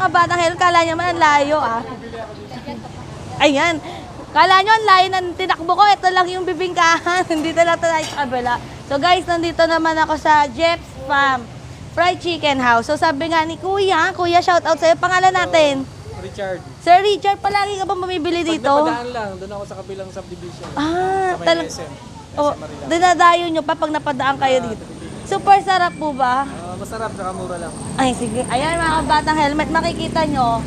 mga batang helmet, kala nyo man ang layo ah. Ayan. Kala nyo ang layo ng tinakbo ko, ito lang yung bibingkahan. Dito lang tayo sa kabila. So guys, nandito naman ako sa Jeff's Farm Fried Chicken House. So sabi nga ni Kuya, shout out sa'yo. Pangalan natin? Richard. Sir Richard, palagi ka ba mamibili dito? Pag napadaan lang, doon ako sa kabilang subdivision. Ah, sa may SM. Oh, dinadayo nyo pa pag napadaan kayo dito. Super sarap po ba? Masarap, saka mura lang. Ay, sige. Ayan mga kabatang helmet, makikita nyo.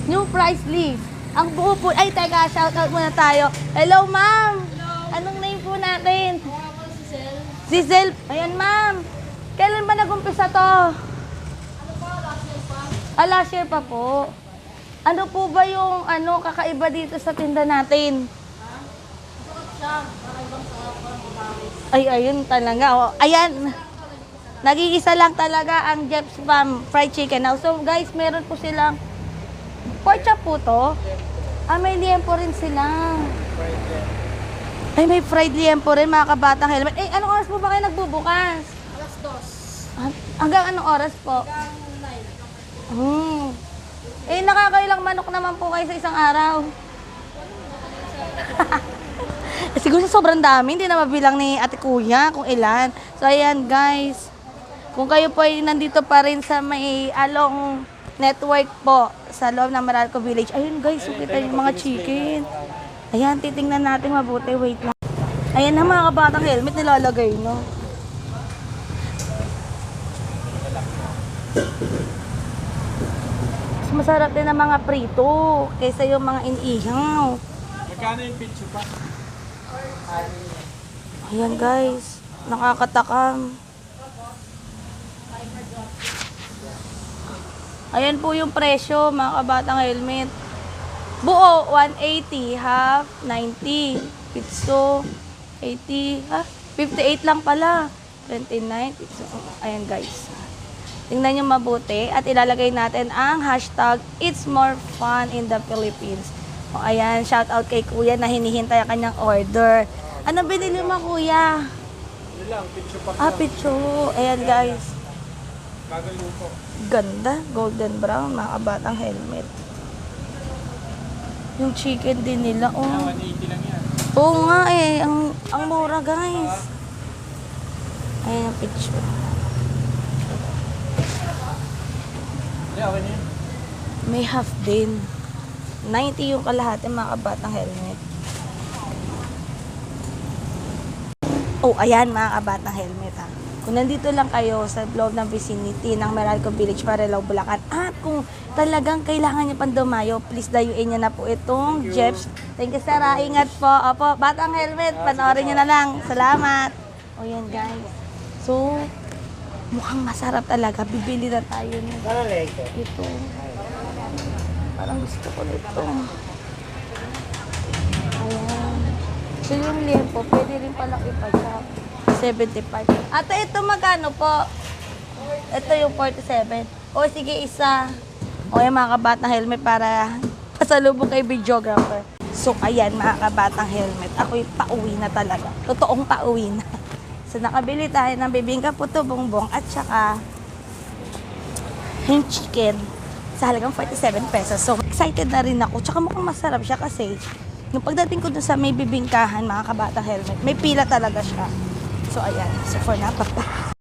New price list. Ang buo po. Ay, teka, shoutout muna tayo. Hello, ma'am. Anong name po natin? Si Zel. Ayan, ma'am. Kailan ba nag-umpisa to? Last year pa po. Ano po ba yung kakaiba dito sa tinda natin? Ay, ayun talaga. Oh. Ayan. Nag-iisa lang talaga ang Jeff's Farm Fried Chicken. Now, so guys, meron po silang pork chop po to. May liempo rin sila. Ay, may fried liempo rin mga kabatang helmet. Eh, anong oras po ba kayo nagbubukas? Alas 2. Hanggang anong oras po? Hanggang 9. Eh, nakakailang manok naman po kayo sa isang araw. Siguro sobrang dami, hindi na mabilang ni ate kuya kung ilan. So, ayan guys. Kung kayo po ay nandito pa rin sa may Along Network po, sa loob ng Meralco Village. Ayun guys, so kita yung mga chicken. Ayan, titingnan natin mabuti. Wait lang. Ayan na mga kabatang helmet nilalagay, no? Mas masarap din ang mga prito kaysa yung mga inihaw. Magkano yung pizza pa? Ayan guys, nakakatakam. Ayan po yung presyo mga kabatang helmet. Buo, 180, half, 90. Pizzo, 80, 58 lang pala. 29, pizzo. Ayan guys. Tingnan nyo mabuti at ilalagay natin ang hashtag It's More Fun in the Philippines. O ayan, shout out kay kuya na hinihintay ang kanyang order. Ano binili mo kuya? Yun lang, pizza pa. Pizzo. Ayan guys. Kagaluto. Ganda, golden brown, mga kabatang helmet. Yung chicken din nila, oh. 180 lang yan. Oo nga eh, ang mura guys. Ayan ang picture. Yeah, okay na yun. May half din. 90 yung kalahati mga kabatang helmet. Oh, ayan mga kabatang helmet ha. Kung nandito lang kayo sa loob ng vicinity ng Meralco Village, Marilao, Bulacan, at kung talagang kailangan niyo pang dumayo, please dayuin niyo na po itong Jeff's. Thank you sir, ingat po. Opo, batang helmet, panoorin niyo na lang. Salamat. O yan guys. So, mukhang masarap talaga. Bibili na tayo nito. Ito. Parang gusto ko nito. Ayan. So yung liempo, pwede rin palang ipag-shop. 75. Ate, ito magkano po? Ito yung 47. O sige, isa. O yung mga kabatang helmet para pasalubong kay videographer. So ayan mga kabatang helmet. Ako'y pauwi na talaga. Totoong pauwi na. So nakabili tayo ng bibingka puto bongbong at saka yung chicken sa halagang 47 pesos. So excited na rin ako. Tsaka mukhang masarap siya kasi nung pagdating ko dun sa may bibingkahan mga kabatang helmet, may pila talaga siya. So ayan. So for now, bye-bye.